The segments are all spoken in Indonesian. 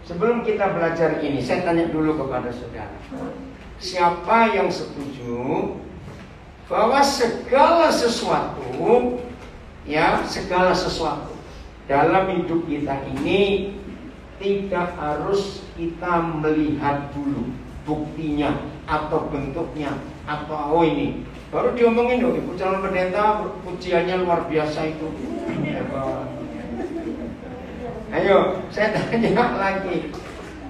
Sebelum kita belajar ini, saya tanya dulu kepada saudara. Siapa yang setuju bahwa segala sesuatu, ya, segala sesuatu dalam hidup kita ini tidak harus kita melihat dulu buktinya atau bentuknya atau ini. Baru diomongin dong, Ibu calon pendeta pujiannya luar biasa itu. Ayo, saya tanya lagi.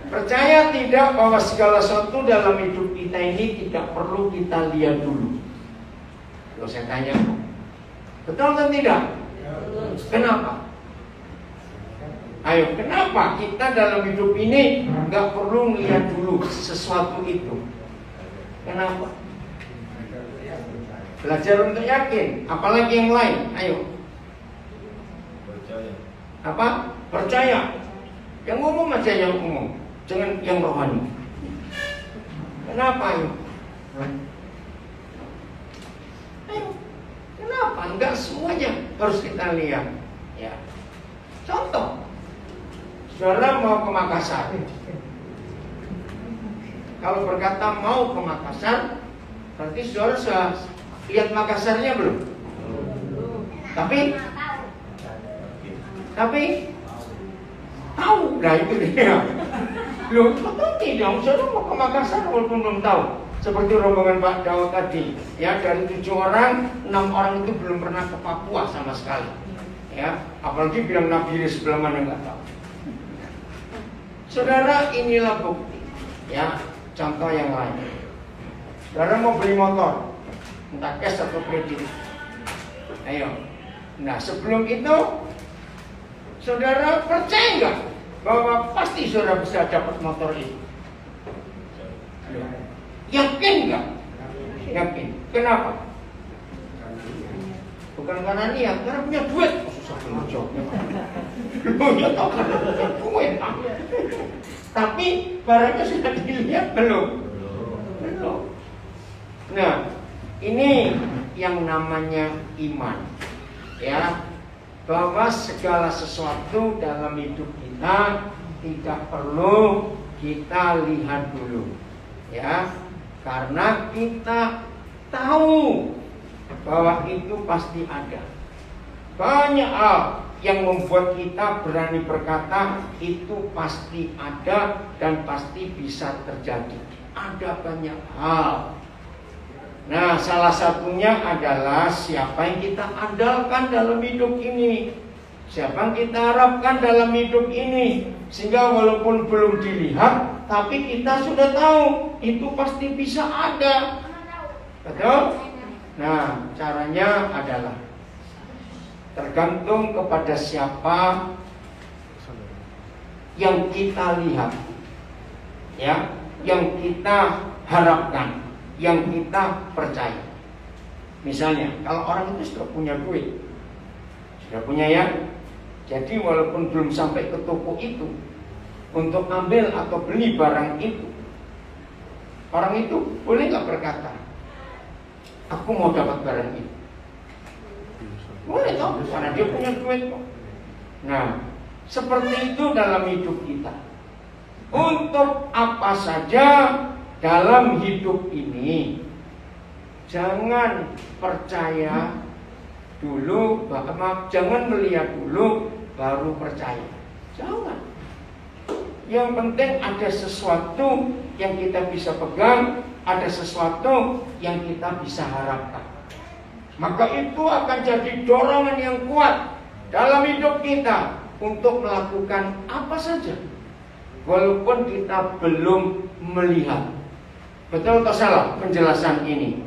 Percaya tidak bahwa segala sesuatu dalam hidup kita ini tidak perlu kita lihat dulu? Kalau saya tanya, betul atau tidak? Kenapa? Ayo, kenapa kita dalam hidup ini nggak perlu melihat dulu sesuatu itu? Kenapa? Belajar untuk yakin, apalagi yang lain. Ayo. Apa? Percaya. Yang umum aja yang umum, jangan yang rohani. Kenapa ayo? Ayo. Kenapa? Enggak semuanya harus kita lihat. Ya. Contoh, saudara mau ke Makassar. Kalau berkata mau ke Makassar, berarti saudara sudah lihat Makassarnya belum? Tapi tahu, nah itu dia. Loh, betul tidak? Saudara mau ke Makassar walaupun belum tahu. Seperti rombongan Pak Daud tadi, ya, dari 7 orang, 6 orang itu belum pernah ke Papua sama sekali. Ya, apalagi bilang Nabi di sebelah mana nggak tahu. Saudara, inilah bukti. Ya, contoh yang lain. Saudara mau beli motor, entah cash atau kredit. Ayo. Nah, sebelum itu, saudara percaya nggak bahwa pasti saudara bisa dapat motor itu? Yakin nggak? Yakin. Kenapa? Bukan karena niat, karena punya duit. Susah banget jawabnya. Ya tahu karena punya duit. Tapi barangnya sudah dilihat belum? Belum. Nah, ini yang namanya iman. Ya, bahwa segala sesuatu dalam hidup kita tidak perlu kita lihat dulu. Ya, karena kita tahu bahwa itu pasti ada. Banyak hal yang membuat kita berani berkata itu pasti ada dan pasti bisa terjadi. Ada banyak hal. Nah, salah satunya adalah siapa yang kita andalkan dalam hidup ini. Siapa yang kita harapkan dalam hidup ini. Sehingga walaupun belum dilihat, tapi kita sudah tahu itu pasti bisa ada. Betul? Nah, caranya adalah tergantung kepada siapa yang kita lihat, ya, yang kita harapkan, yang kita percaya. Misalnya, kalau orang itu sudah punya duit, sudah punya, ya, jadi walaupun belum sampai ke toko itu untuk ambil atau beli barang itu, orang itu boleh nggak berkata, aku mau dapat barang itu? Boleh toh, karena dia punya duit kok. Nah, seperti itu dalam hidup kita. Untuk apa saja dalam hidup ini, jangan percaya dulu, jangan melihat dulu baru percaya. Jangan. Yang penting ada sesuatu yang kita bisa pegang, ada sesuatu yang kita bisa harapkan. Maka itu akan jadi dorongan yang kuat dalam hidup kita untuk melakukan apa saja, walaupun kita belum melihat. Betul atau salah penjelasan ini?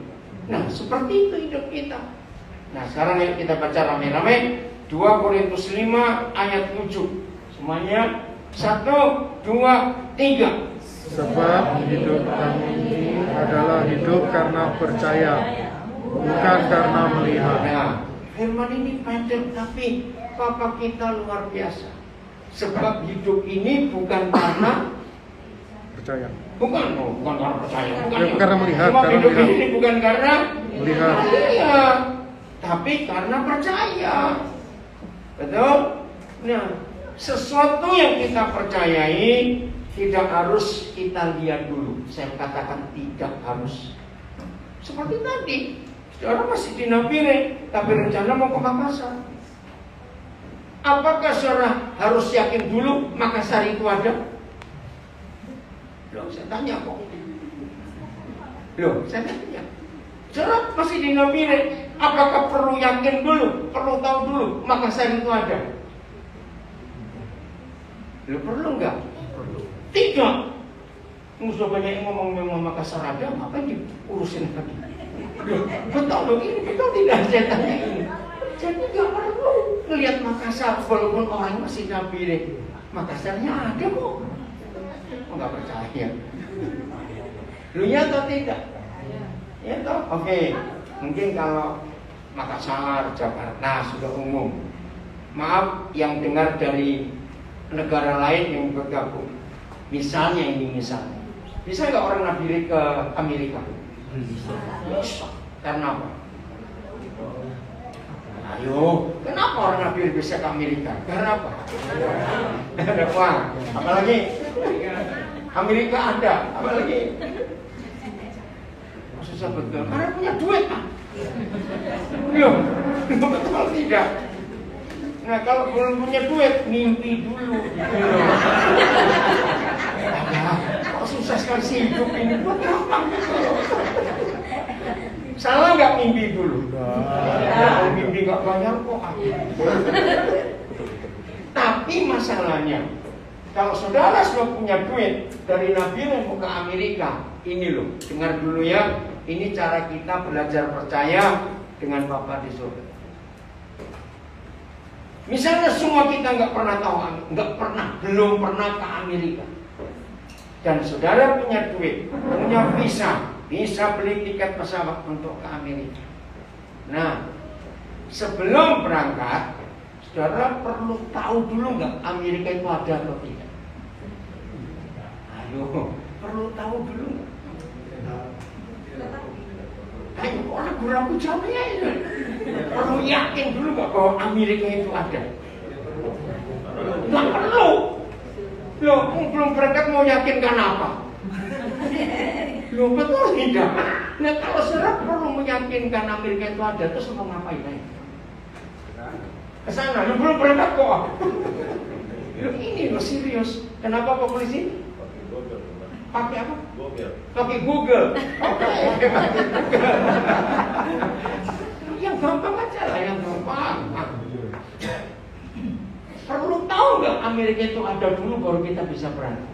Nah, seperti itu hidup kita. Nah, sekarang yuk kita baca rame-rame 2 Korintus 5 ayat 7. Semuanya 1, 2, 3. Sebab hidup kami ini adalah hidup karena percaya, bukan karena melihat. Nah, firman ini pendek tapi Papa kita luar biasa. Sebab hidup ini bukan karena Percaya. bukan karena percaya, bukan karena melihat. Sebab Karena hidup melihat. ini bukan karena Melihat. tapi karena percaya. Betul? Nah, sesuatu yang kita percayai tidak harus kita lihat dulu. Saya katakan tidak harus. Seperti tadi, saudara masih di Nabire, tapi rencana mau ke Makassar. Apakah saudara harus yakin dulu Makassar itu ada? Loh, saya tanya kok. Loh, saya tanya. Saudara masih di Nabire, apakah perlu yakin dulu, perlu tahu dulu Makassar itu ada? Loh, perlu enggak? Tidak. Musuh banyak yang ngomong memang Makassar ada, apa yang diurusin lagi? Betul loh, ini betul tidak saya tanya ini. Jadi nggak perlu melihat Makassar, walaupun orang masih Nabire. Makassarnya ada kok. Nggak percaya. Lu ya atau tidak? Ya toh? Oke. Mungkin kalau Makassar, Jakarta sudah umum. Maaf yang dengar dari negara lain yang bergabung. Misalnya ini misalnya. Bisa nggak orang Nabire ke Amerika? Bisa. Karena apa? Ayo, kenapa orang Nabire bisa ke Amerika? Karena apa? Ada uang. Apalagi? Amerika ada. Apalagi? Susah betul. Karena punya duit kan? Loh, betul tidak? Nah kalau belum punya duit, mimpi dulu. Kok susah sekali sih hidup ini? Buat gampang. Salah nggak mimpi dulu? Kalau mimpi nggak banyak kok. Tapi masalahnya, kalau saudara sudah punya duit dari Nabire mau ke Amerika, ini loh, dengar dulu ya. Ini cara kita belajar percaya dengan Bapa di surga. Misalnya semua kita nggak pernah tahu, belum pernah ke Amerika, dan saudara punya duit, punya visa, bisa beli tiket pesawat untuk ke Amerika. Nah, sebelum berangkat, saudara perlu tahu dulu nggak Amerika itu ada atau tidak? Ayo, perlu tahu dulu nggak? Ayo, ragu-ragu jawabnya itu. Perlu yakin dulu nggak bahwa Amerika itu ada? Nggak perlu. Loh, belum berangkat mau yakinkan apa? Loh, betul tidak? Nah, kalau saudara perlu meyakinkan Amerika itu ada, terus mau ngapain aja? Kesana, lu belum berangkat kok. Loh, ini loh serius. Kenapa Pak Polisi? Pakai apa? Pakai Google. Oke, pakai Google. Yang gampang aja lah, yang gampang. Perlu tahu nggak Amerika itu ada dulu baru kita bisa berangkat?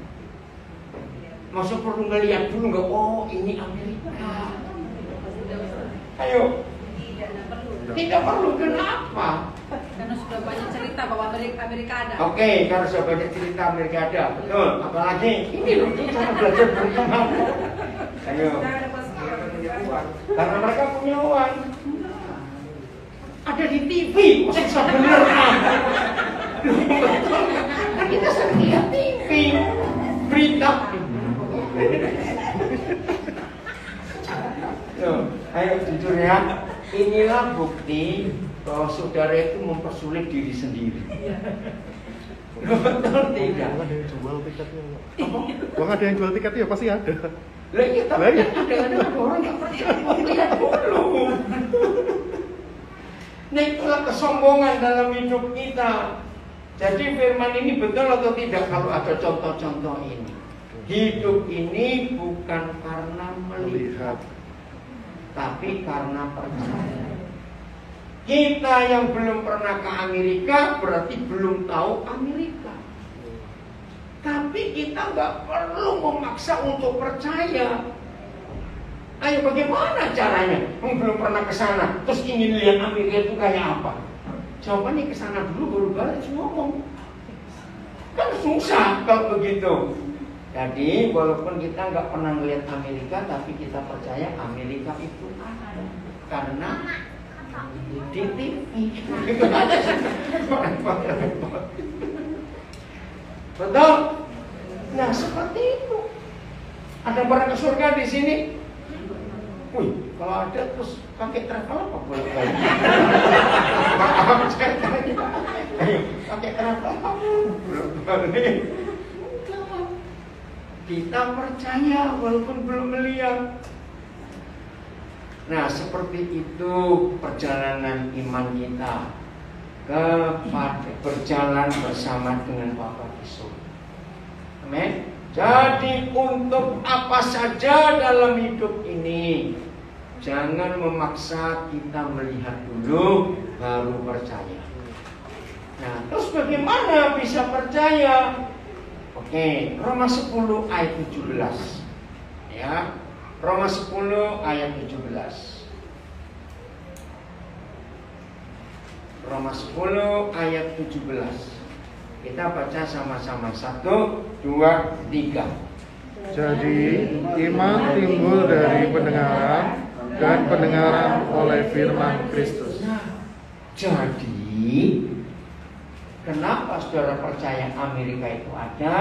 Maksud perlu ngeliat dulu nggak? Oh, ini Amerika. Ayo. Tidak perlu. Kenapa? Karena sudah banyak cerita bahwa Amerika ada. Oke, karena sudah banyak cerita Amerika ada, betul. Apalagi ini loh cara belajar berkembang. Ayo. Karena mereka punya uang. Ada di TV, susah bener. Kan kita sering lihat TV, berita. Loh, ayo jujur ya. Inilah bukti bahwa saudara itu mempersulit diri sendiri. Betul tidak? Ada yang jual tiketnya. Bang, ada yang jual tiketnya pasti ada. Lah iya, tapi kadang-kadang orang nggak percaya. Lihat dulu. Nah, itulah kesombongan dalam hidup kita. Jadi firman ini betul atau tidak kalau ada contoh-contoh ini? Hidup ini bukan karena melihat, tapi karena percaya. Kita yang belum pernah ke Amerika berarti belum tahu Amerika. Tapi kita nggak perlu memaksa untuk percaya. Ayo bagaimana caranya? Belum pernah ke sana, terus ingin lihat Amerika itu kayak apa? Jawabannya ke sana dulu baru balik ngomong. Kan susah kalau begitu. Jadi walaupun kita nggak pernah melihat Amerika, tapi kita percaya Amerika itu ada. Karena di TV. Betul? Nah seperti itu. Ada barang ke surga di sini? Wih, kalau ada terus pakai travel apa boleh balik? Maaf, saya tanya. Ayo, pakai travel apa boleh balik? Kita percaya walaupun belum melihat. Nah, seperti itu perjalanan iman kita kepada berjalan bersama dengan Bapa di surga. Amin. Jadi untuk apa saja dalam hidup ini, jangan memaksa kita melihat dulu baru percaya. Nah, terus bagaimana bisa percaya? Oke, Roma 10 ayat 17. Ya, Roma 10 ayat 17. Roma 10 ayat 17. Kita baca sama-sama. 1, 2, 3. Jadi iman timbul dari pendengaran, dan pendengaran oleh firman Kristus. Jadi kenapa saudara percaya Amerika itu ada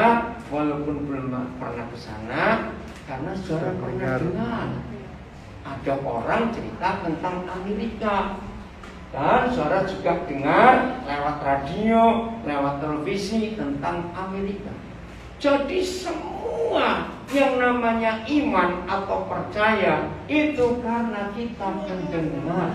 walaupun belum pernah ke sana? Karena saudara pernah dengar ada orang cerita tentang Amerika. Dan saudara juga dengar lewat radio, lewat televisi tentang Amerika. Jadi semua yang namanya iman atau percaya itu karena kita mendengar.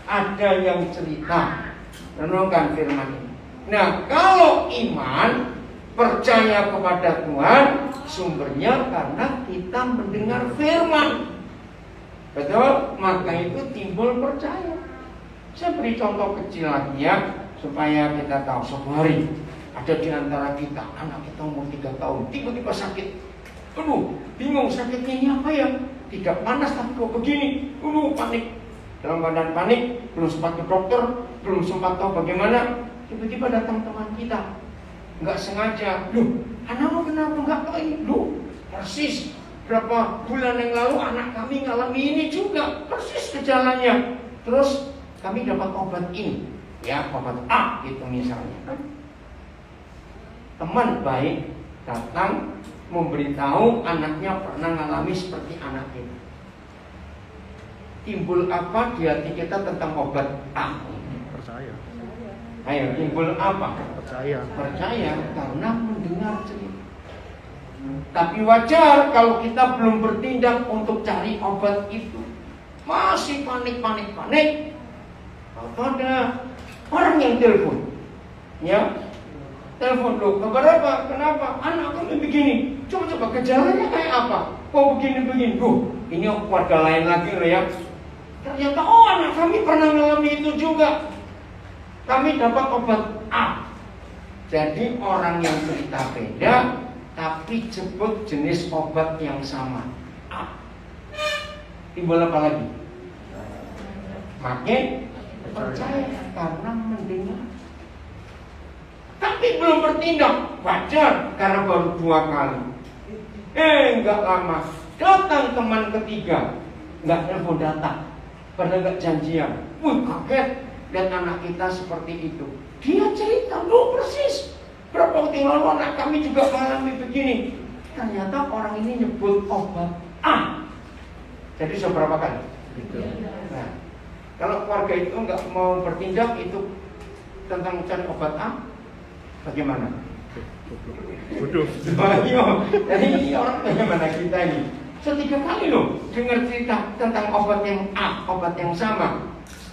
Ada yang cerita. Renungkan firman ini. Nah, kalau iman percaya kepada Tuhan, sumbernya karena kita mendengar firman. Betul? Maka itu timbul percaya. Saya beri contoh kecil lagi ya, supaya kita tahu. Suatu hari ada di antara kita, anak kita umur 3 tahun, tiba-tiba sakit. Aduh, bingung sakitnya ini apa ya? Tidak panas tapi kok begini. Panik. Dalam badan panik, belum sempat ke dokter, belum sempat tahu bagaimana. Tiba-tiba datang teman kita, nggak sengaja. Loh, anakmu kenapa nggak tahu ini? Loh, persis berapa bulan yang lalu anak kami ngalami ini juga, persis gejalanya. Terus kami dapat obat ini, ya obat A gitu misalnya. Teman baik datang memberitahu anaknya pernah mengalami seperti anak kita. Timbul apa di hati kita tentang obat A? Percaya. Ayo, timbul apa? Percaya. Percaya karena mendengar cerita. Tapi wajar kalau kita belum bertindak untuk cari obat itu. Masih panik. Atau ada orang yang telepon, ya, telepon lo, kabar apa? Kenapa? Anak kamu begini. Coba gejalanya kayak apa? Kok begini? Ini keluarga lain lagi loh ya. Ternyata anak kami pernah mengalami itu juga. Kami dapat obat A. Jadi orang yang cerita beda, tapi sebut jenis obat yang sama, A. Timbul apa lagi? Makin percaya karena mendengar, tapi belum bertindak. Wajar karena baru 2 kali. Enggak lama datang teman ketiga, nggak telepon datang, padahal nggak janjian. Kaget lihat anak kita seperti itu. Dia cerita, loh persis berapa waktu yang lalu anak kami juga mengalami begini. Ternyata orang ini nyebut obat A. Jadi seberapa kali? Nah, kalau keluarga itu nggak mau bertindak itu tentang cari obat A, bagaimana? Bodoh. Jadi ini orang bagaimana kita ini? 3 kali loh dengar cerita tentang obat yang A, obat yang sama.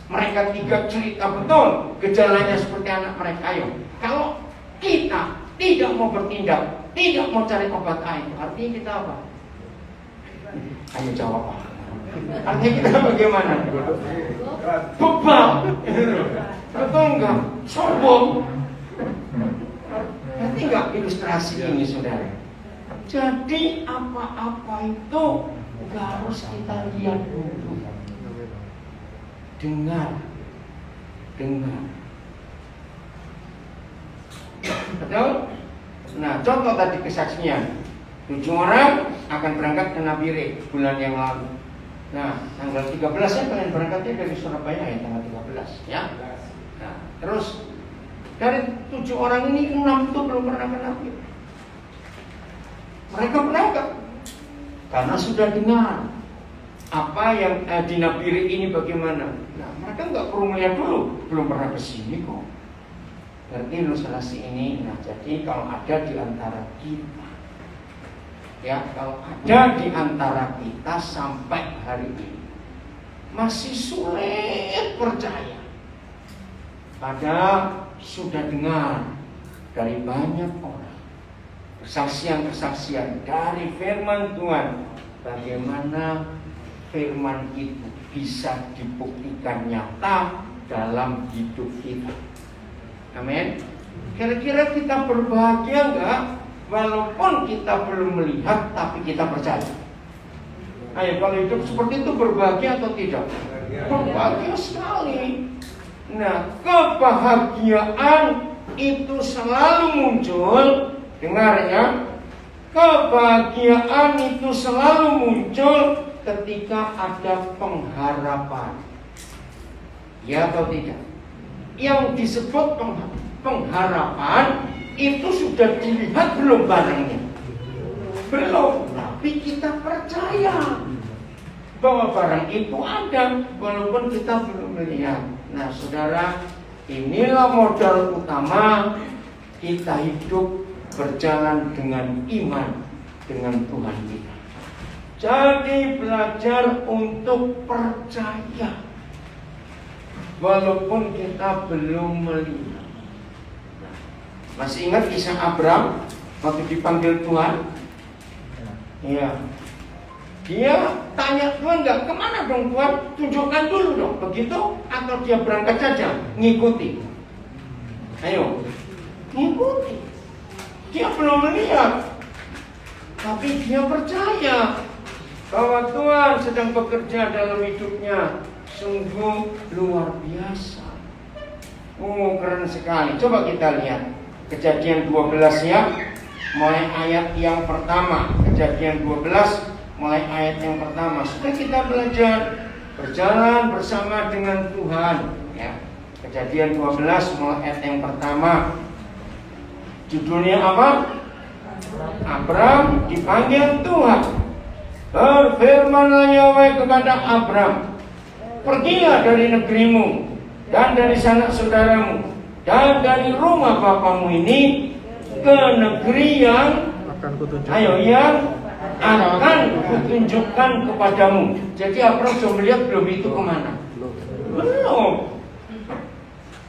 Mereka 3 cerita betul gejalanya seperti anak mereka. Ayo, kalau kita tidak mau bertindak, tidak mau cari obat A itu, artinya kita apa? Ayo jawab apa? Artinya kita bagaimana? Bebal. Betul enggak? Sombong. Nanti enggak ilustrasi ini saudara? Jadi apa-apa itu enggak harus kita lihat dulu. Dengar. Betul? Nah, contoh tadi kesaksian 7 orang akan berangkat ke Nabire bulan yang lalu. Nah, tanggal 13 saya pengen berangkatnya dari Surabaya ya, tanggal 13 ya. Nah, terus dari 7 orang ini 6 itu belum pernah ke Nabire. Mereka berangkat karena sudah dengar. apa yang di Nabire ini bagaimana? Nah, mereka nggak perlu melihat dulu, belum pernah ke sini kok. Berarti ilustrasi ini, nah jadi kalau ada di antara kita, ya kalau ada di antara kita sampai hari ini masih sulit percaya, padahal sudah dengar dari banyak orang kesaksian-kesaksian dari firman Tuhan, bagaimana firman itu bisa dibuktikan nyata dalam hidup kita. Amin. Kira-kira kita berbahagia enggak? Walaupun kita belum melihat, tapi kita percaya. Ayo, kalau hidup seperti itu berbahagia atau tidak? Berbahagia sekali. Nah, kebahagiaan itu selalu muncul. Dengar ya, kebahagiaan itu selalu muncul ketika ada pengharapan. Ya atau tidak? Yang disebut pengharapan itu sudah dilihat belum barangnya? Belum, tapi kita percaya bahwa barang itu ada walaupun kita belum melihat. Nah saudara, inilah modal utama kita hidup berjalan dengan iman dengan Tuhan kita. Jadi belajar untuk percaya walaupun kita belum melihat. Masih ingat kisah Abraham waktu dipanggil Tuhan? Ya, dia tanya Tuhan nggak, kemana dong Tuhan? Tunjukkan dulu dong. Begitu atau dia berangkat saja ngikuti? Ayo, ngikuti. Dia belum melihat, tapi dia percaya bahwa Tuhan sedang bekerja dalam hidupnya. Sungguh luar biasa. Keren sekali. Coba kita lihat Kejadian 12 ya, mulai ayat yang pertama. Kejadian 12 mulai ayat yang pertama. Sudah kita belajar berjalan bersama dengan Tuhan ya. Kejadian 12 mulai ayat yang pertama. Judulnya apa? Abraham dipanggil Tuhan. Berfirmanlah Yahweh kepada Abraham, pergilah dari negerimu dan dari sanak saudaramu dan dari rumah bapamu ini ke negeri yang akan kutunjukkan kepadamu. Jadi Abraham sudah melihat belum itu kemana? Belum.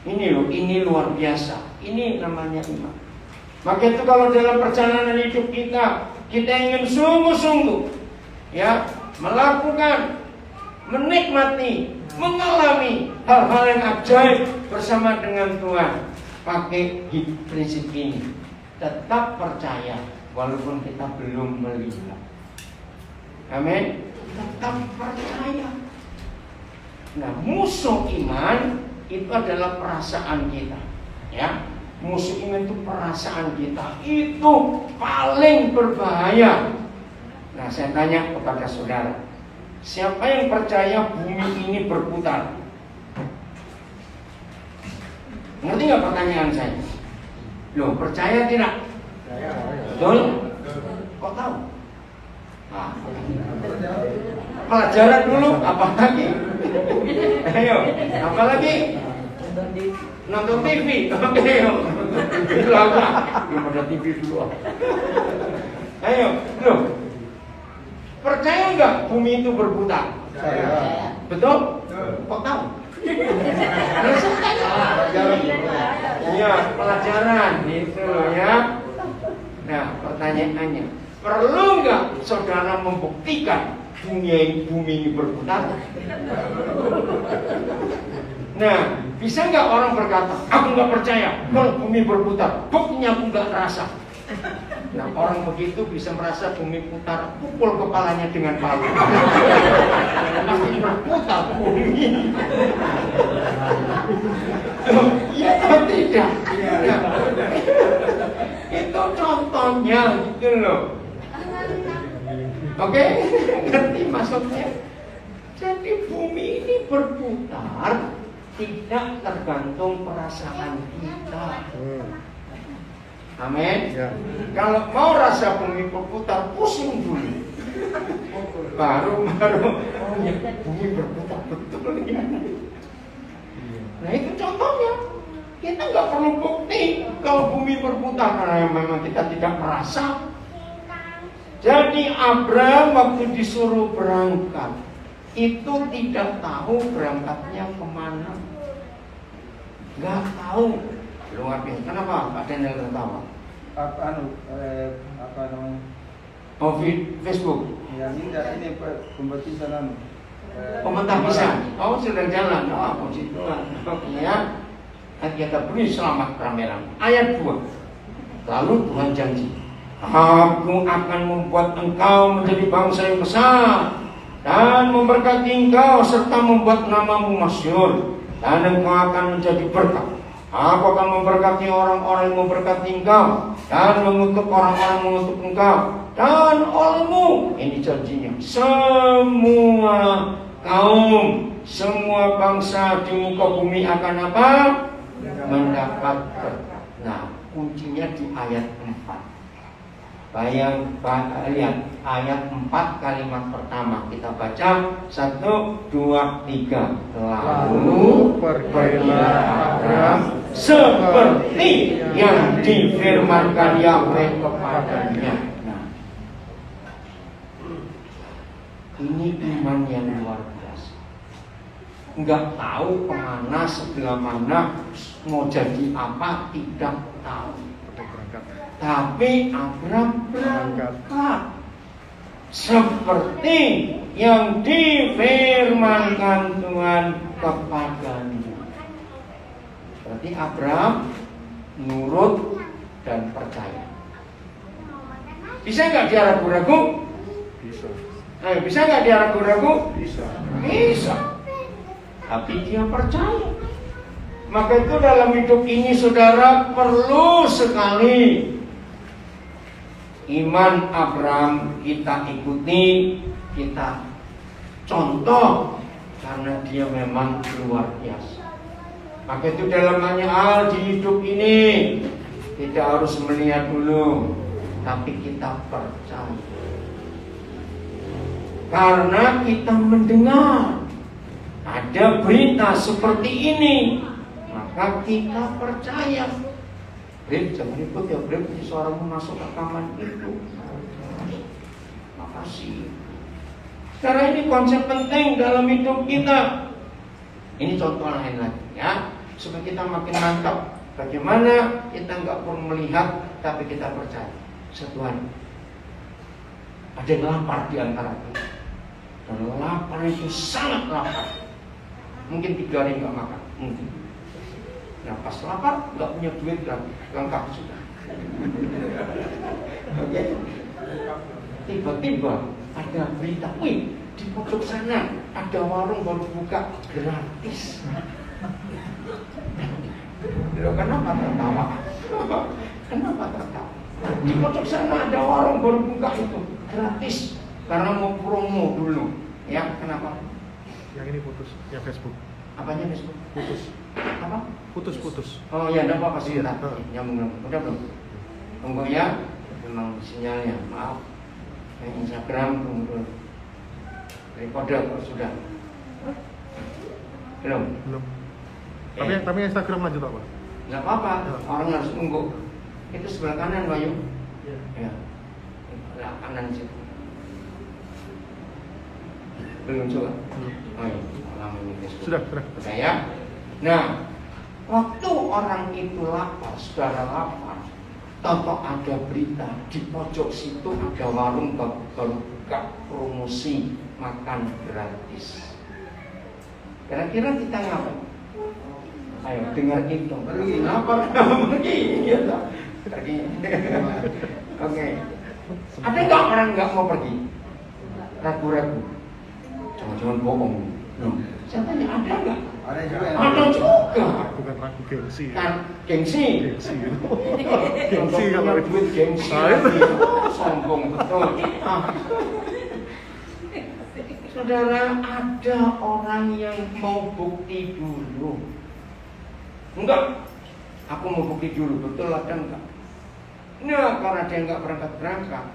Ini loh, ini luar biasa. Ini namanya iman. Maka itu kalau dalam perjalanan hidup kita ingin sungguh-sungguh ya melakukan, menikmati, mengalami hal-hal yang ajaib bersama dengan Tuhan, pakai prinsip ini, tetap percaya walaupun kita belum melihat. Amin. Tetap percaya. Nah, musuh iman itu adalah perasaan kita, ya. Musuh iman itu perasaan kita, itu paling berbahaya. Nah, saya tanya kepada saudara, siapa yang percaya bumi ini berputar? Ngerti nggak pertanyaan saya? Loh, percaya tidak? Betul? Kok tahu? Nah, pelajaran dulu, apa lagi? Ayo, apa lagi? Nonton TV. Oke, itu apa? Belum ada TV dulu. Ayo, loh. Percaya nggak bumi itu berputar? Percaya. Betul? Kok tahu? Iya, pelajaran itu ya. Nah, pertanyaannya, perlu nggak saudara membuktikan bumi ini berputar? Nah, bisa nggak orang berkata, aku nggak percaya kalau bumi berputar, buktinya aku nggak rasa. Nah, orang begitu bisa merasa bumi putar, pukul kepalanya dengan palu. Pasti berputar bumi ini. Iya atau tidak? Ya. Itu contohnya gitu loh. Oke, ngerti maksudnya? Jadi bumi ini berputar tidak tergantung perasaan kita. Amin. Ya. Kalau mau rasa bumi berputar, pusing dulu. baru oh ya bumi berputar betul ya. Nah itu contohnya. Kita nggak perlu bukti kalau bumi berputar karena memang kita tidak merasa. Jadi Abraham waktu disuruh berangkat itu tidak tahu berangkatnya kemana, nggak tahu. Luar biasa. Kenapa Pak Daniel tertawa? Apa namanya? Oh, Facebook. Yang ini pembatasan Komentar bisa. Oh, sedang jalan. Oh, puji Tuhan. Ya. Kita beri selamat rame-rame. Ayat 2. Lalu Tuhan janji, Aku akan membuat engkau menjadi bangsa yang besar dan memberkati engkau serta membuat namamu masyhur, dan engkau akan menjadi berkat. Aku akan memberkati orang-orang yang memberkati engkau dan mengutuk orang-orang yang mengutuk engkau, dan olehmu, ini janjinya, semua kaum, semua bangsa di muka bumi akan apa? Mendapat berkat. Nah, kuncinya di ayat 4. Lihat ayat 4 kalimat pertama kita baca 1, 2, 3. Lalu pergilah Abraham seperti yang difirmankan Yahweh kepadanya. Nah, ini iman yang luar biasa. Enggak tahu kemana, sebelah mana, mau jadi apa, tidak tahu. Tapi Abraham berangkat seperti yang difirmankan Tuhan kepadanya. Berarti Abraham nurut dan percaya. Bisa nggak dia ragu-ragu? Bisa. Bisa nggak dia ragu-ragu? Bisa. Bisa. Tapi dia percaya. Maka itu dalam hidup ini saudara perlu sekali iman Abraham kita ikuti, kita contoh, karena dia memang luar biasa. Maka itu dalam banyak hal di hidup ini tidak harus melihat dulu, tapi kita percaya. Karena kita mendengar ada berita seperti ini, maka kita percaya. Brim, jangan ribut ya Brim, suaramu masuk rekaman itu. Makasih. Karena ini konsep penting dalam hidup kita. Ini contoh lain lagi ya, supaya kita makin mantap. Bagaimana kita nggak perlu melihat, tapi kita percaya. Tuhan, ada yang lapar di antara kita. Dan lapar itu sangat lapar. Mungkin 3 hari nggak makan, mungkin. Nah pas lapar nggak punya duit dan lengkap sudah. Oke. Tiba-tiba ada berita, wih di pojok sana ada warung baru buka gratis. Loh, kenapa tertawa? Kenapa tertawa? Di pojok sana ada warung baru buka itu gratis karena mau promo dulu. Ya kenapa? Yang ini putus, yang Facebook. Apanya Facebook? Putus. Apa? Putus. Oh iya, enggak apa-apa sih. Iya. Nyambung. Udah belum? Tunggu ya. Memang sinyalnya, maaf. Yang Instagram tunggu. Kode kalau sudah. Belum. Tapi Instagram lanjut apa? Enggak apa-apa. Orang harus tunggu. Itu sebelah kanan, Bayu. Ya. Sebelah kanan situ. Belum coba? Oh iya. Sudah. Saya. Nah, waktu orang itu lapar, saudara lapar, tahu ada berita di pojok situ ada warung baru buka promosi makan gratis. Kira-kira kita ngapain? Ayo dengar itu. Lapar pergi, gitu. Pergi. Oke. Ada nggak orang nggak mau pergi? Ragu-ragu. Jangan-jangan bohong. Saya tanya ada nggak? Ada juga. Ada juga. Bukan ragu, gengsi. Kan gengsi. Gengsi kalau kalau duit gengsi. Sombong betul. Saudara, ada orang yang mau bukti dulu. Enggak. Aku mau bukti dulu, betul ada enggak? Nah, karena dia enggak berangkat,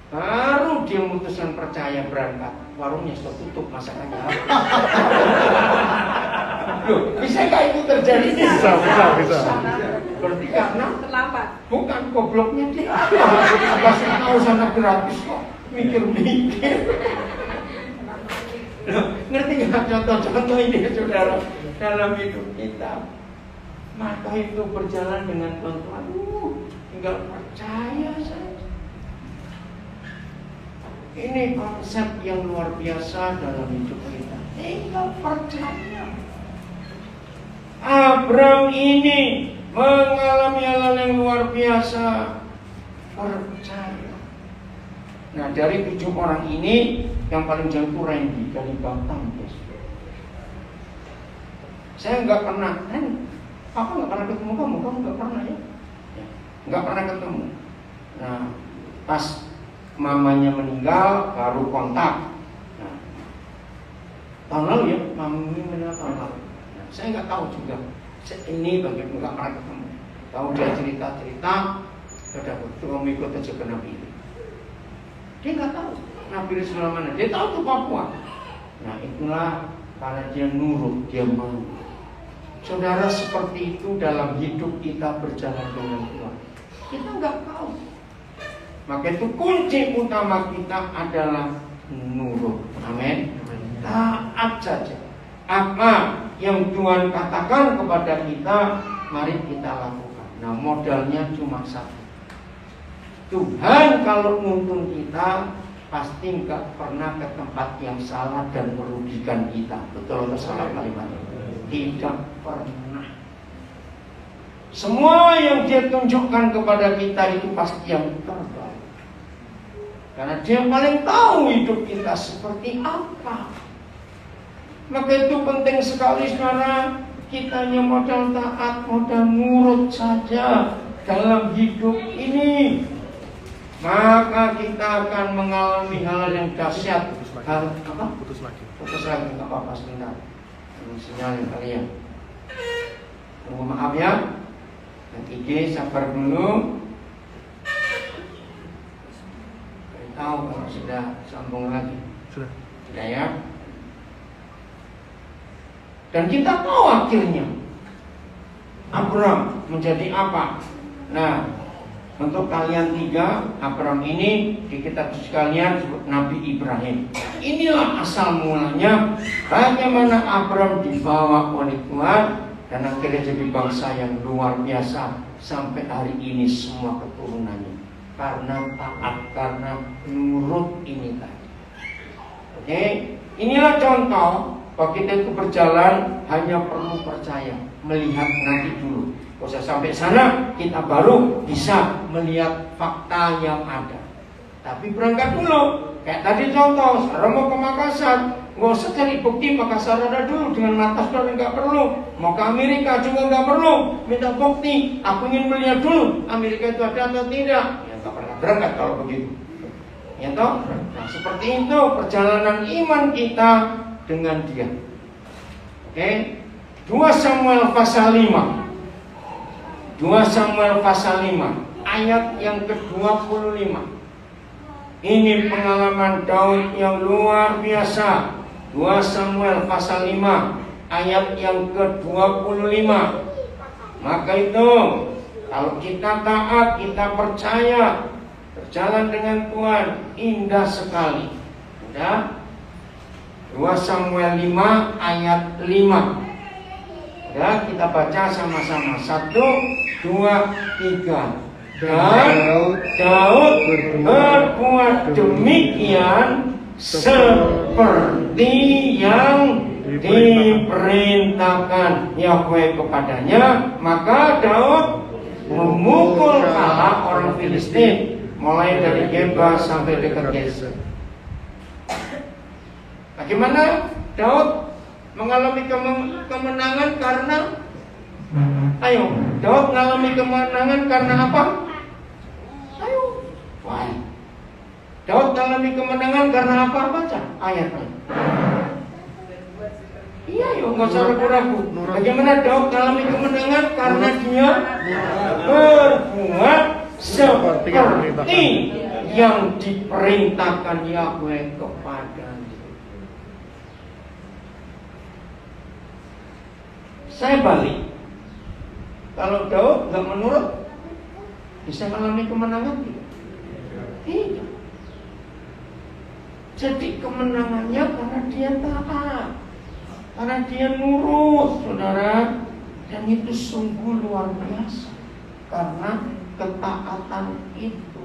baru tahu dia memutuskan percaya berangkat, warungnya sudah tutup, masakannya apa? Loh, bisa nggak itu terjadi? Bisa. Berarti karena Terlambat. bukan gobloknya dia. Kasih tahu sana gratis kok, mikir-mikir. Loh, ngerti nggak contoh-contoh ini saudara dalam hidup kita? Maka itu berjalan dengan Tuhan. Tinggal percaya saja. Ini konsep yang luar biasa dalam hidup kita. Tinggal percaya. Abraham ini mengalami hal yang luar biasa. Percaya. Nah, dari 7 orang ini yang paling jauh itu Randy dari Batam. Saya nggak pernah, Papa nggak pernah ketemu kamu nggak pernah ya? Nggak pernah ketemu. Nah, pas mamanya meninggal baru kontak. Nah, tahun lalu ya, mamanya meninggal tahun lalu. Nah, saya nggak tahu juga. Ini bagaimana nggak pernah ketemu. Tahu dia cerita, ada waktu kamu ikut aja ke Nabi itu. Dia nggak tahu Nabi di sebelah mana. Dia tahu tuh Papua. Nah, itulah karena dia nurut, dia mau. Saudara, seperti itu dalam hidup kita berjalan dengan Tuhan. Kita nggak tahu. Maka itu kunci utama kita adalah nurut. Amin. Taat saja. Apa yang Tuhan katakan kepada kita, mari kita lakukan. Nah, modalnya cuma satu. Tuhan kalau nuntun kita pasti nggak pernah ke tempat yang salah dan merugikan kita. Betul atau salah kalimat itu? Tidak pernah. Semua yang dia tunjukkan kepada kita itu pasti yang terbaik. Karena dia paling tahu hidup kita seperti apa. Maka itu penting sekali saudara. Kita hanya modal taat, modal nurut saja dalam hidup ini. Maka kita akan mengalami hal yang dahsyat. Hal apa? Putus lagi. Putus lagi, nggak apa-apa sebentar. Ini sinyalin kalian. Tunggu maaf ya. Yang IG sabar dulu. Tahu kalau sudah sambung lagi. Sudah. Sudah ya. Dan kita tahu akhirnya Abraham menjadi apa. Nah, untuk kalian 3, Abraham ini di kitab sekalian disebut Nabi Ibrahim. Inilah asal mulanya bagaimana Abraham dibawa oleh Tuhan dan akhirnya jadi bangsa yang luar biasa sampai hari ini semua keturunannya. Karena taat, karena nurut ini tadi. Oke, inilah contoh bahwa kita itu berjalan hanya perlu percaya, melihat nanti dulu. Kalau saya sampai sana, kita baru bisa melihat fakta yang ada. Tapi berangkat dulu. Kayak tadi contoh, saudara mau ke Makassar, nggak usah cari bukti Makassar ada dulu dengan mata saudara, nggak perlu. Mau ke Amerika juga nggak perlu. Minta bukti, aku ingin melihat dulu Amerika itu ada atau tidak. Ya nggak pernah berangkat kalau begitu. Ya toh? Nah, seperti itu perjalanan iman kita dengan dia. Oke? 2 Samuel pasal 5. 2 Samuel pasal 5 ayat yang ke-25. Ini pengalaman Daud yang luar biasa. 2 Samuel pasal 5 ayat yang ke-25. Maka itu kalau kita taat, kita percaya, berjalan dengan Tuhan, indah sekali. Udah? 2 Samuel 5 ayat 5. Ya, kita baca sama-sama. 1, 2, 3. Dan Daud berbuat demikian seperti yang diperintahkan Yahweh kepadanya. Maka Daud memukul kepala orang Filistin mulai dari Geba sampai dekat Gezer. Bagaimana Daud mengalami kemenangan karena Daud mengalami kemenangan karena apa? Daud mengalami kemenangan karena apa? Baca ayatnya. Iya, nggak usah ragu-ragu. Bagaimana Daud mengalami kemenangan karena dia berbuat seperti yang diperintahkan Yahweh kepadanya. Saya balik. Kalau Daud nggak menurut, bisa mengalami kemenangan tidak? Tidak. Jadi kemenangannya karena dia taat, karena dia nurut, saudara. Dan itu sungguh luar biasa karena ketaatan itu.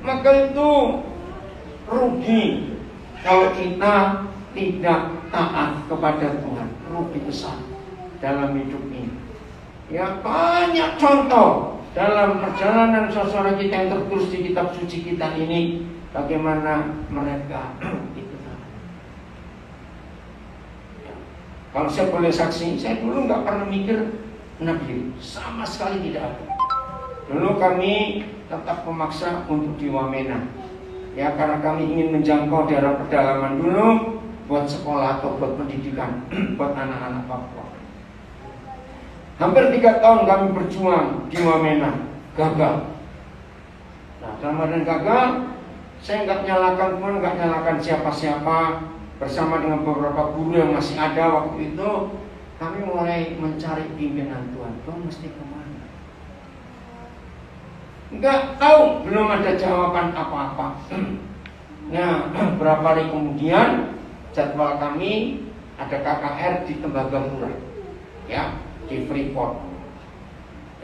Maka itu rugi kalau kita tidak taat kepada Tuhan. Rugi besar dalam hidup ini. Ya, banyak contoh dalam perjalanan saudara kita yang tertulis di kitab suci kita ini, bagaimana mereka itu. Kalau saya boleh saksi, saya dulu nggak pernah mikir Nabi, sama sekali tidak ada. Dulu kami tetap memaksa untuk di Wamena, ya karena kami ingin menjangkau daerah pedalaman dulu buat sekolah atau buat pendidikan buat anak-anak Papua. Hampir 3 tahun kami berjuang di Wamena, gagal. Nah, dalam keadaan gagal, saya nggak nyalakan Tuhan, nggak nyalakan siapa-siapa. Bersama dengan beberapa guru yang masih ada waktu itu, kami mulai mencari pimpinan Tuhan. Tuhan mesti kemana? Nggak tahu, belum ada jawaban apa-apa. Nah, berapa hari kemudian jadwal kami ada KKR di Tembagapura, ya, di Freeport.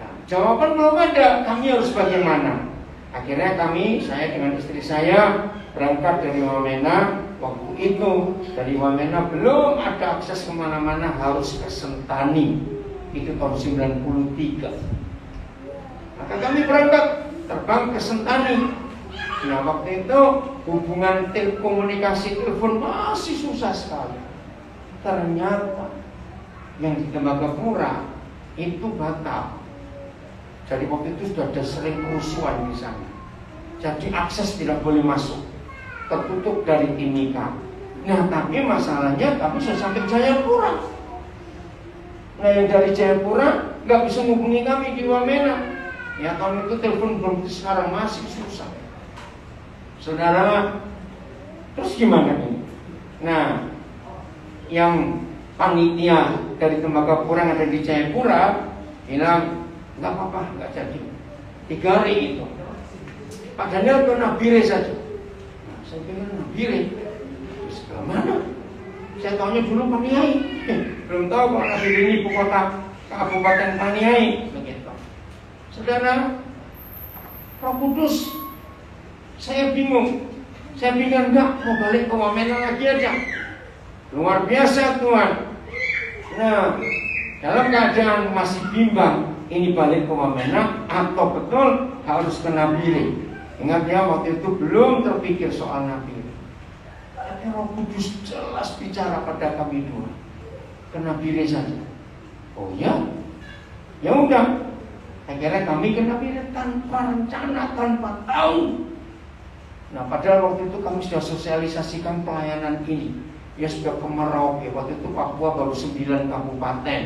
Nah, jawaban belum ada. Kami harus bagaimana? Akhirnya saya dengan istri saya berangkat dari Wamena. Waktu itu dari Wamena belum ada akses kemana-mana, harus ke Sentani. Itu tahun 93. Maka kami berangkat terbang ke Sentani. Nah, waktu itu hubungan telekomunikasi telepon masih susah sekali. Ternyata yang di Tembagapura itu batal. Jadi waktu itu sudah ada sering kerusuhan di sana. Jadi akses tidak boleh masuk, tertutup dari Timika. Nah, tapi masalahnya kami sudah sampai Jayapura. Nah, yang dari Jayapura nggak bisa menghubungi kami di Wamena. Ya, tahun itu telepon belum sekarang masih susah. Saudara, terus gimana ini? Nah, yang panitia dari Tembagapura yang ada di Jayapura bilang, nggak apa-apa, nggak jadi. 3 hari itu. Pak Daniel ke Nabire saja. Nah, saya bilang Nabire, sebelah mana? Saya tahunya dulu Paniai. Belum tahu kalau Nabire ini ibu kota Kabupaten Paniai. Begitu. Saudara, Roh Kudus, saya bingung. Saya bilang enggak, mau balik ke Wamena lagi aja. Luar biasa Tuhan. Nah, dalam keadaan masih bimbang, ini balik ke Wamena atau betul harus ke Nabire. Ingat ya, waktu itu belum terpikir soal Nabire. Tapi Roh Kudus jelas bicara pada kami dua, ke Nabire saja. Oh ya, ya udah. Akhirnya kami ke Nabire tanpa rencana, tanpa tahu. Nah, padahal waktu itu kami sudah sosialisasikan pelayanan ini. Ya sudah ke Merauke. Waktu itu Papua baru 9 kabupaten.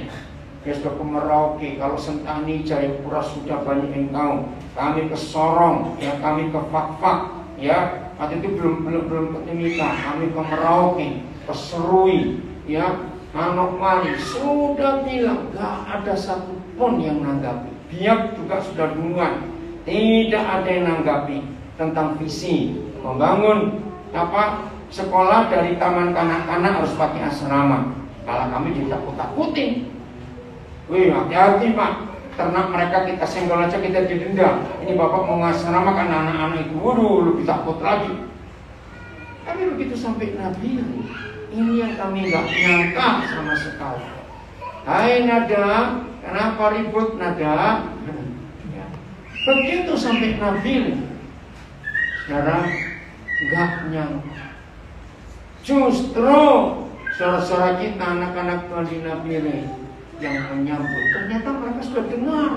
Ya sudah ke Merauke. Kalau Sentani, Jayapura sudah banyak yang tahu. Kami ke Sorong, ya kami ke Fakfak, ya waktu itu belum ke Timika. Kami ke Merauke, ke Serui, ya Manokwari. Sudah bilang gak ada satupun yang menanggapi. Biak juga sudah duluan, tidak ada yang menanggapi tentang visi membangun sekolah dari taman kanak-kanak harus pakai asrama. Kalau kami ditakut-takutin. Wih, hati-hati Pak, ternak mereka kita senggol aja, kita didenda. Ini Bapak mau ngasramakan anak-anak itu, waduh lebih takut lagi. Tapi begitu sampai Nabi, ini yang kami nggak nyangka sama sekali. Hai Nada, kenapa ribut Nada? Begitu sampai Nabi, saudara nggak nyangka. Justru saudara-saudara kita, anak-anak Tuhan di Nabire yang menyambut, ternyata mereka sudah dengar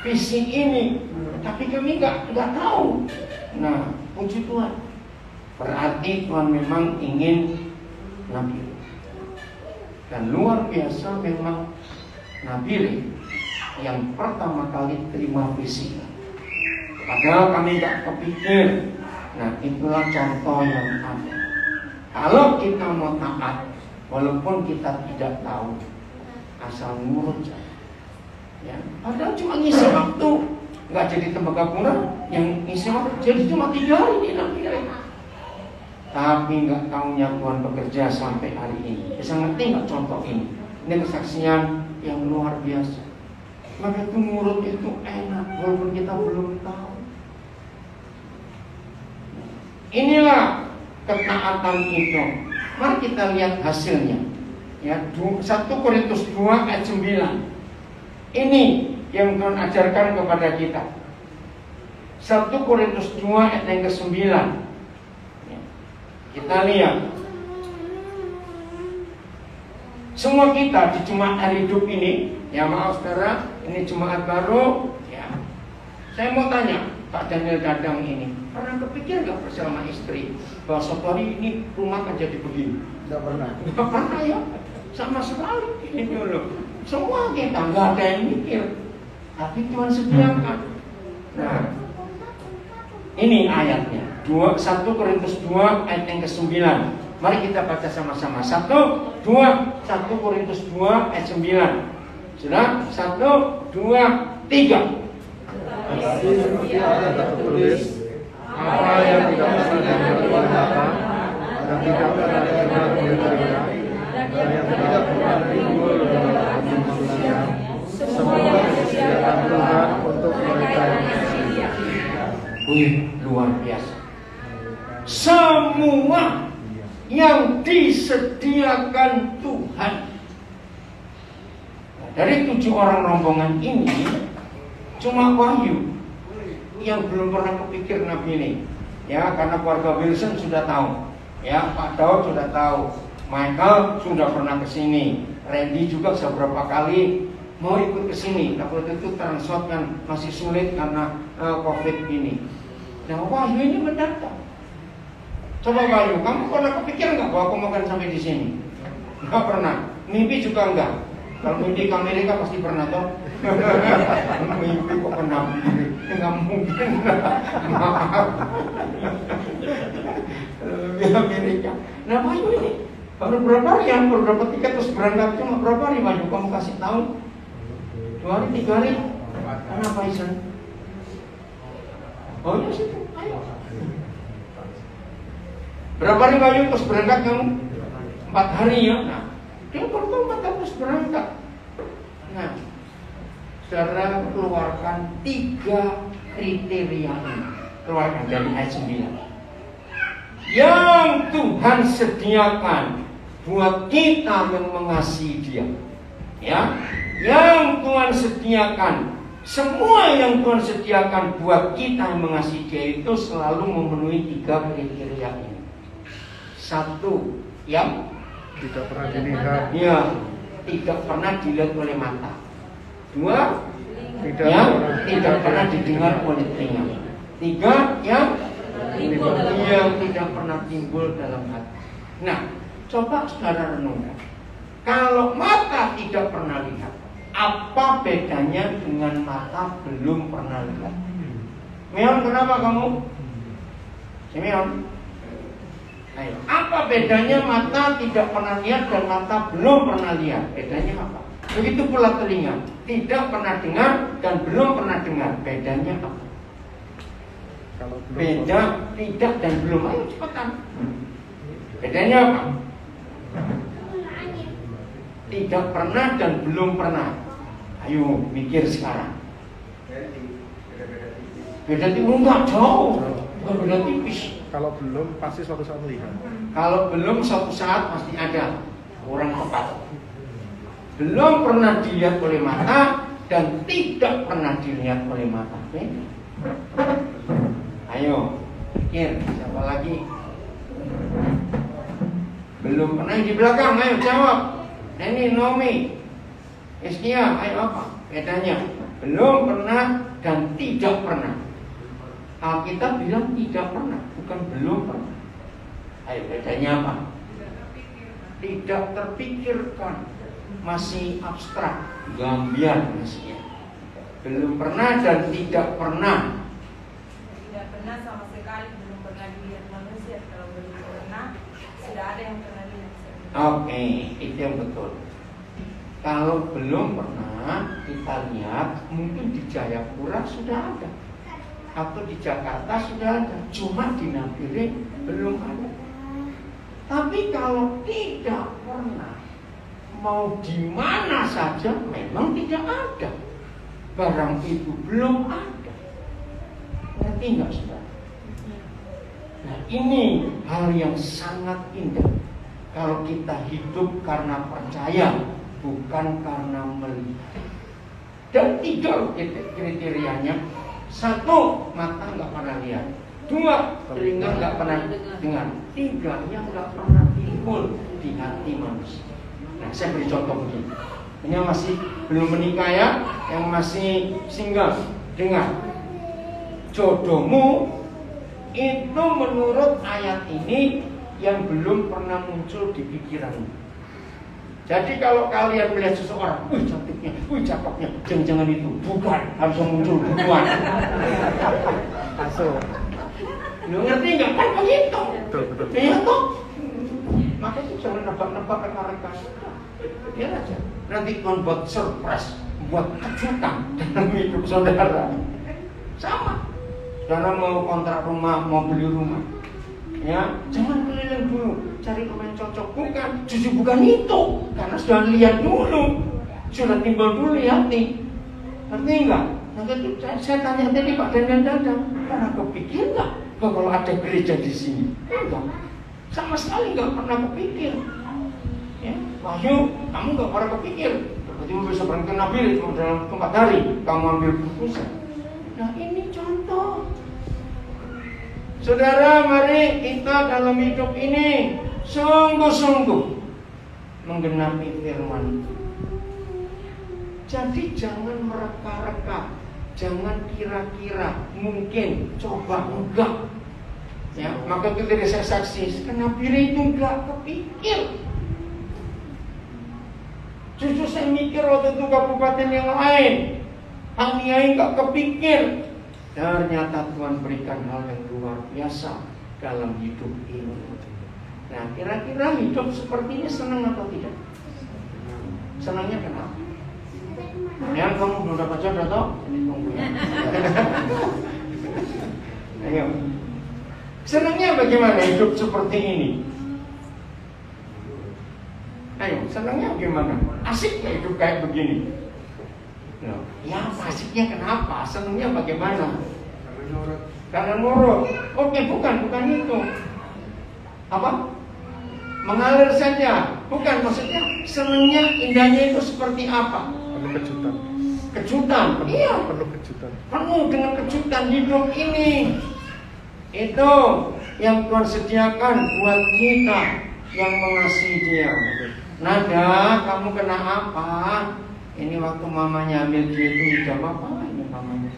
visi ini, tapi kami nggak tahu. Nah, puji Tuhan, berarti Tuhan memang ingin Nabire. Dan luar biasa memang Nabire yang pertama kali terima visi. Padahal kami nggak kepikir. Nah, itulah contoh yang ada. Kalau kita mau taat, walaupun kita tidak tahu, asal nurut saja. Ya, padahal cuma ngisi waktu, nggak jadi tembagapura, yang ngisi waktu jadi cuma 3 hari di nanti. Tapi nggak tahunya Tuhan bekerja sampai hari ini. Bisa ngerti nggak contoh ini? Ini kesaksian yang luar biasa. Maka itu nurut itu enak, walaupun kita belum tahu. Inilah ketaatan itu. Mari kita lihat hasilnya. Ya, 1 Korintus 2 ayat 9. Ini yang Tuhan ajarkan kepada kita. 1 Korintus 2 ayat yang ke-9. Ya, kita lihat. Semua kita di Jumat hari hidup ini, ya maaf saudara, ini Jumat baru. Ya, saya mau tanya Pak Daniel Dadang ini, pernah kepikir nggak bersama istri bahwa suatu hari ini rumah akan jadi begini? Tidak pernah. Nggak pernah ya, sama sekali. Ini dulu. Semua kita nggak ada yang mikir, tapi Tuhan sediakan. Nah, ini ayatnya 1 Korintus 2 ayat yang ke-9. Mari kita baca sama-sama. 1 Korintus 2 ayat 9. Sudah? 1, 2, 3. Tertulis, apa yang tidak pernah didengar oleh mata dan tidak pernah didengar oleh telinga dan yang tidak pernah timbul dalam hati manusia, semua disediakan Tuhan untuk mereka yang mengasihi. Wih, luar biasa. Semua yang disediakan Tuhan. Nah, dari 7 orang rombongan ini, cuma Wahyu yang belum pernah kepikir Nabi ini. Ya, karena keluarga Wilson sudah tahu. Ya, Pak Daud sudah tahu. Michael sudah pernah ke sini. Randy juga beberapa kali mau ikut ke sini. Tapi itu transport kan masih sulit karena Covid ini. Nah, Wahyu ini mendatang. Coba Wahyu, kamu pernah kepikir nggak bahwa kamu akan sampai di sini? Nggak pernah. Mimpi juga enggak. Kalau mimpi ke Amerika pasti pernah toh. Mimpi kok pernah? Nggak mungkin. Maaf. Di Amerika. Nah, Wahyu ini baru berapa hari yang baru dapat tiket terus berangkat, cuma berapa hari Wahyu? Kamu kasih tahu? 2 hari, 3 hari? Kenapa Isen? Oh ya situ, ayo. Berapa hari Wahyu terus berangkat kamu? 4 hari ya. Nah, dia baru 4 hari terus berangkat. Nah, saudara keluarkan 3 kriteria ini. Keluarkan dari ayat 9. Yang Tuhan sediakan buat kita yang mengasihi Dia. Ya, yang Tuhan sediakan, semua yang Tuhan sediakan buat kita yang mengasihi Dia itu selalu memenuhi 3 kriteria ini. 1, yang Tidak pernah dilihat. ya, tidak pernah dilihat oleh mata. 2, yang tidak pernah didengar oleh telinga. 3, yang tidak pernah timbul dalam hati. Nah, coba saudara renungkan. Kalau mata tidak pernah lihat, apa bedanya dengan mata belum pernah lihat? Mion, kenapa kamu? Mion, ayo. Apa bedanya mata tidak pernah lihat dan mata belum pernah lihat? Bedanya apa? Begitu pula telinga, tidak pernah dengar dan belum pernah dengar. Bedanya apa? Beda, tidak dan belum. Ayo cepetan. Bedanya apa? Tidak pernah dan belum pernah. Ayo mikir sekarang. Beda tipis. Enggak jauh. Bukan beda tipis. Kalau belum pasti suatu saat melihat. Kalau belum suatu saat pasti ada orang tepat. Belum pernah dilihat oleh mata dan tidak pernah dilihat oleh mata. Ayo, pikir, siapa lagi? Belum pernah di belakang, ayo jawab. Ini Nomi, Eskia, ayo apa? Bedanya, belum pernah dan tidak pernah. Alkitab bilang tidak pernah, bukan belum pernah. Ayo, bedanya apa? Tidak terpikirkan, masih abstrak, gambiar masih. Belum pernah dan tidak pernah. belum pernah dilihat manusia, kalau belum pernah sudah ada yang pernah lihat. Oke, itu yang betul. Kalau belum pernah kita lihat, mungkin di Jayapura sudah ada, atau di Jakarta sudah ada, cuma di Nabirin belum ada. Tapi kalau tidak pernah, mau di mana saja memang tidak ada. Barang itu belum ada. Ngerti nggak saudara? Nah ini hal yang sangat indah. Kalau kita hidup karena percaya, bukan karena melihat. Dan 3 kriterianya. 1, mata nggak pernah lihat. 2, telinga nggak pernah dengar. 3, yang nggak pernah timbul di hati manusia. Nah, saya beri contoh begini. Ini yang masih belum menikah ya, yang masih single, dengar. Jodohmu itu menurut ayat ini yang belum pernah muncul di pikiranmu. Jadi kalau kalian melihat seseorang, wih cantiknya, wih cakepnya, jangan-jangan itu, bukan, harus muncul duluan. Masuk. Lu ngerti nggak? Kan begitu. Betul. Iya toh. Makanya itu jangan nebak-nebak rekan-rekan. Biar aja. Nanti Tuhan buat surprise, buat kejutan dalam hidup saudara. Sama. Saudara mau kontrak rumah, mau beli rumah, ya jangan keliling dulu cari rumah yang cocok. Bukan, justru bukan itu. Karena sudah lihat dulu, sudah timbul dulu di hati. Ngerti nggak? Nanti itu saya tanya tadi Pak Dadang, pernah kepikir nggak bahwa kalau ada gereja di sini? Enggak, sama sekali nggak pernah kepikir. Ya, Wahyu, kamu nggak pernah kepikir. Tiba-tiba bisa berhenti Nabil cuma dalam 4 hari kamu ambil keputusan. Nah ini contoh. Saudara, mari kita dalam hidup ini sungguh-sungguh menggenapi firman itu. Jadi jangan mereka-reka, jangan kira-kira, mungkin, coba, enggak. Ya, maka itu dari saya saksi, kenapa itu enggak kepikir. Justru saya mikir waktu itu kabupaten yang lain, Aniai enggak kepikir. Ternyata Tuhan berikan hal yang luar biasa dalam hidup ini. Nah, kira-kira hidup seperti ini senang atau tidak? Senangnya kenapa? Ya, kamu belum dapat jodoh toh? Ini tunggu ya. Ayo. Senangnya bagaimana hidup seperti ini? Ayo, senangnya gimana? Asik gak hidup kayak begini? Ya, asiknya kenapa? Senangnya bagaimana? Karena nurut. Oke, bukan itu. Apa? Mengalir saja. Bukan, maksudnya senangnya, indahnya itu seperti apa? Penuh kejutan. Kejutan. Iya. Penuh kejutan. Penuh dengan kejutan hidup ini. Itu yang Tuhan sediakan buat kita yang mengasihi Dia. Nada, kamu kena apa? Ini waktu mamanya ambil dia itu hidup apa? Ini mamanya.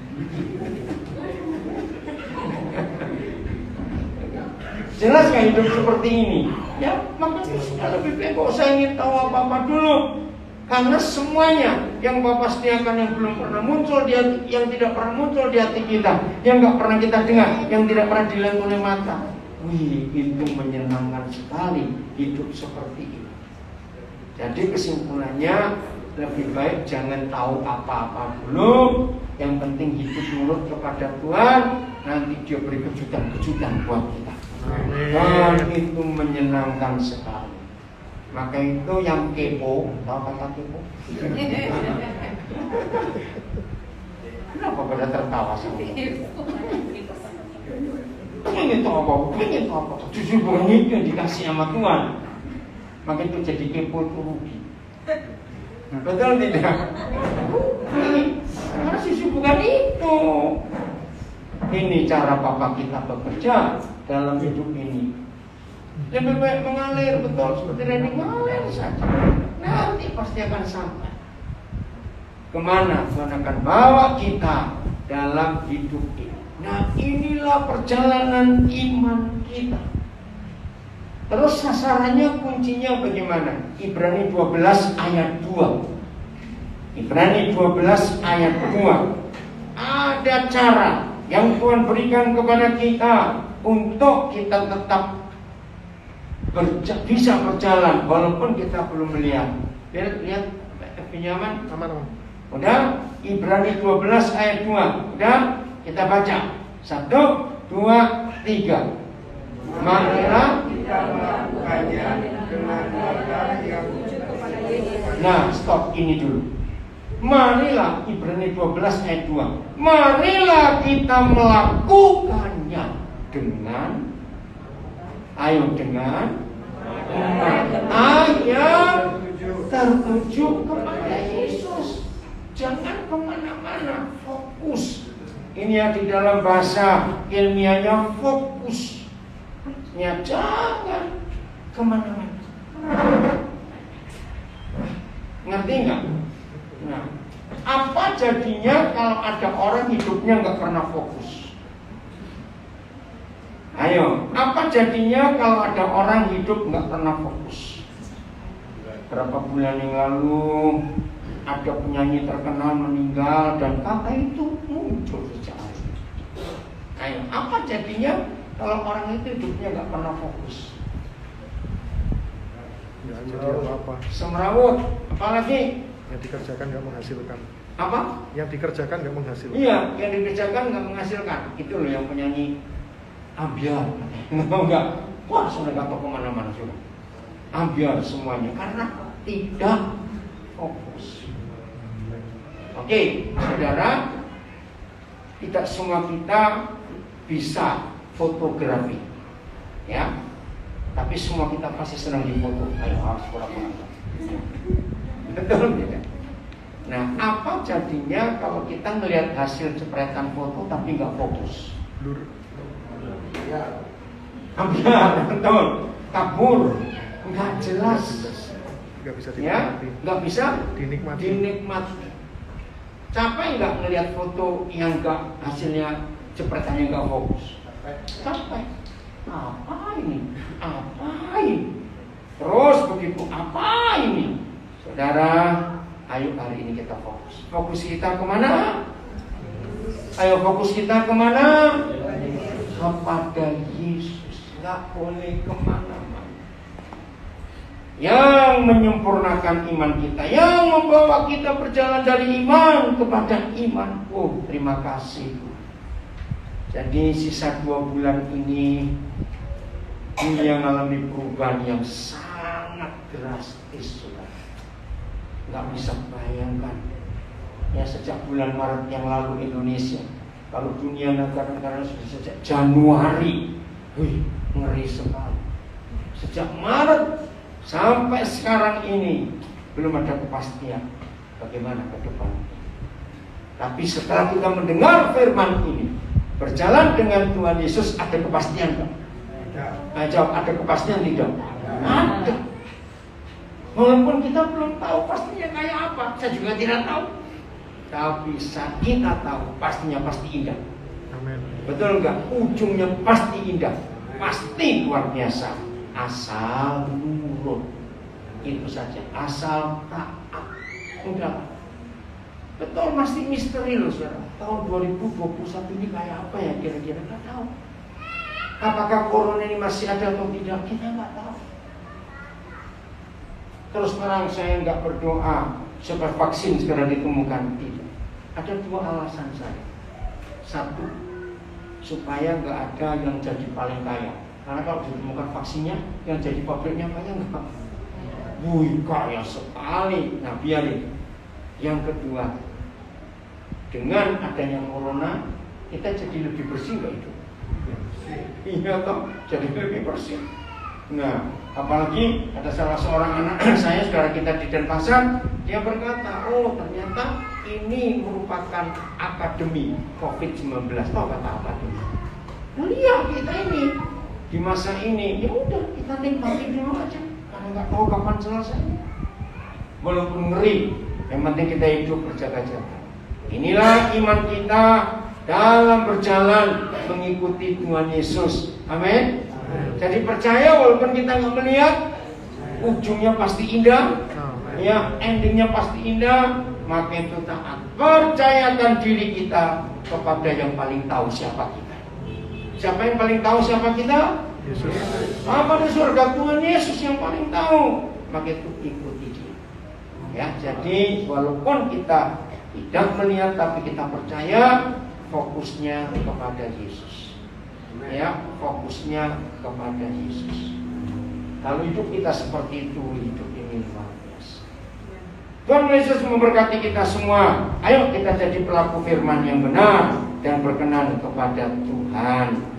Jelas gak hidup seperti ini? Ya, makanya sudah lebih baik kok saya ingin tahu apa-apa dulu. Karena semuanya yang Bapak sediakan yang belum pernah muncul di hati, yang tidak pernah muncul di hati kita, yang gak pernah kita dengar, yang tidak pernah dilihat oleh mata. Wih, itu menyenangkan sekali hidup seperti ini. Jadi kesimpulannya, lebih baik jangan tahu apa-apa dulu. Yang penting hidup nurut kepada Tuhan. Nanti Dia beri kejutan-kejutan buat kita. Dan itu menyenangkan sekali. Maka itu yang kepo, tahu kata kepo? Kenapa pada tertawa sama pengen tahu apa? Justru bukan itu yang dikasih sama Tuhan. Maka itu jadi kepo itu rugi. Betul tidak? Karena susu bukan itu. Ini cara Bapak kita bekerja dalam hidup ini. Lebih baik mengalir, betul seperti Reni, mengalir saja. Nanti pasti akan sampai. Kemana Tuhan akan bawa kita dalam hidup ini. Nah, inilah perjalanan iman kita. Terus sasarannya, kuncinya bagaimana? Ibrani 12 ayat 2. Ibrani 12 ayat 2. Ada cara yang Tuhan berikan kepada kita untuk kita tetap bisa berjalan walaupun kita belum melihat. Lihat pinjaman. Aman. Udah, Ibrani 12 ayat 2. Udah, kita baca. 1, 2, 3. Marilah Kita melakukannya dengan mata yang Nah, stop ini dulu. Marilah, Ibrani 12 ayat 2. Marilah kita melakukannya dengan ayat tertuju kepada Yesus. Jangan kemana-mana, fokus. Ini yang di dalam bahasa ilmiahnya fokus. Ya, jangan kemana-mana. Ngerti nggak? Nah, apa jadinya kalau ada orang hidupnya nggak pernah fokus? Ayo, apa jadinya kalau ada orang hidup nggak pernah fokus? Berapa bulan yang lalu ada penyanyi terkenal meninggal dan kata itu muncul sejak hari. Ayo, apa jadinya kalau orang itu hidupnya nggak pernah fokus? Nggak jadi apa-apa. Semrawut, apalagi Yang dikerjakan nggak menghasilkan. apa? Yang dikerjakan nggak menghasilkan. Iya, yang dikerjakan nggak menghasilkan. Itu loh yang penyanyi ambiar. Enggak, wah sudah nggak tahu kemana-mana sudah. Ambiar semuanya karena tidak fokus. Oke, saudara, tidak semua kita bisa fotografi, ya. Tapi semua kita pasti senang difoto. Ayo harus pura-pura. Betul tidak? Nah, apa jadinya kalau kita melihat hasil jepretan foto tapi nggak fokus? Blur. Ambiar, betul. Kabur, nggak jelas. Nggak bisa Ya, dinikmati. nggak bisa Dinikmati. dinikmati. Capek nggak melihat foto yang nggak hasilnya jepretannya nggak fokus? Capek. Apa ini? Apa ini? Terus begitu, apa ini? Saudara, ayo hari ini kita fokus. Fokus kita kemana? Ayo fokus kita kemana? Kepada Yesus. Nggak boleh kemana-mana. Yang menyempurnakan iman kita, yang membawa kita berjalan dari iman kepada iman. Oh, terima kasih. Jadi sisa 2 bulan ini dunia mengalami perubahan yang sangat drastis, saudara. Nggak bisa bayangkan. Ya, sejak bulan Maret yang lalu Indonesia, kalau dunia negara-negara sudah sejak Januari, ngeri sekali. Sejak Maret sampai sekarang ini belum ada kepastian bagaimana ke depan. Tapi setelah kita mendengar firman ini, berjalan dengan Tuhan Yesus, ada kepastian enggak? Nah, jawab, ada kepastian tidak? Ada. Walaupun kita belum tahu pastinya kayak apa, saya juga tidak tahu. Tapi kita tahu pastinya pasti indah. Amin. Betul enggak? Ujungnya pasti indah, pasti luar biasa. Asal nurut, itu saja. Asal taat, udah. Betul, masih misteri loh, saudara. Tahun 2021 ini kayak apa ya kira-kira? Nggak tahu. Apakah corona ini masih ada atau tidak? Kita nggak tahu. Terus terang saya nggak berdoa supaya vaksin segera ditemukan, tidak. Ada 2 alasan saya. 1, supaya nggak ada yang jadi paling kaya. Karena kalau ditemukan vaksinnya, yang jadi pabriknya kaya nggak? Kaya sekali. Nah, biarin. Yang kedua, dengan adanya corona, kita jadi lebih bersih nggak itu? Iya toh, jadi lebih bersih. Nah, apalagi ada salah seorang anak saya, saudara kita di Denpasar, dia berkata, oh ternyata ini merupakan akademi COVID-19. Tahu kata akademi? Nah, lihat kita ini di masa ini, ya udah kita nikmati dulu aja, karena nggak tahu kapan selesainya. Walaupun ngeri, yang penting kita hidup berjaga-jaga. Inilah iman kita dalam berjalan mengikuti Tuhan Yesus. Amin. Jadi percaya walaupun kita nggak melihat, ujungnya pasti indah. Ya, endingnya pasti indah. Maka itu taat. Percayakan diri kita kepada yang paling tahu siapa kita. Siapa yang paling tahu siapa kita? Yesus. Apa di surga? Tuhan Yesus yang paling tahu. Maka itu ikuti dia. Ya, jadi walaupun kita tidak melihat tapi kita percaya, fokusnya kepada Yesus. Ya, fokusnya kepada Yesus. Kalau hidup kita seperti itu, hidup ini luar biasa. Tuhan Yesus memberkati kita semua. Ayo kita jadi pelaku firman yang benar dan berkenan kepada Tuhan.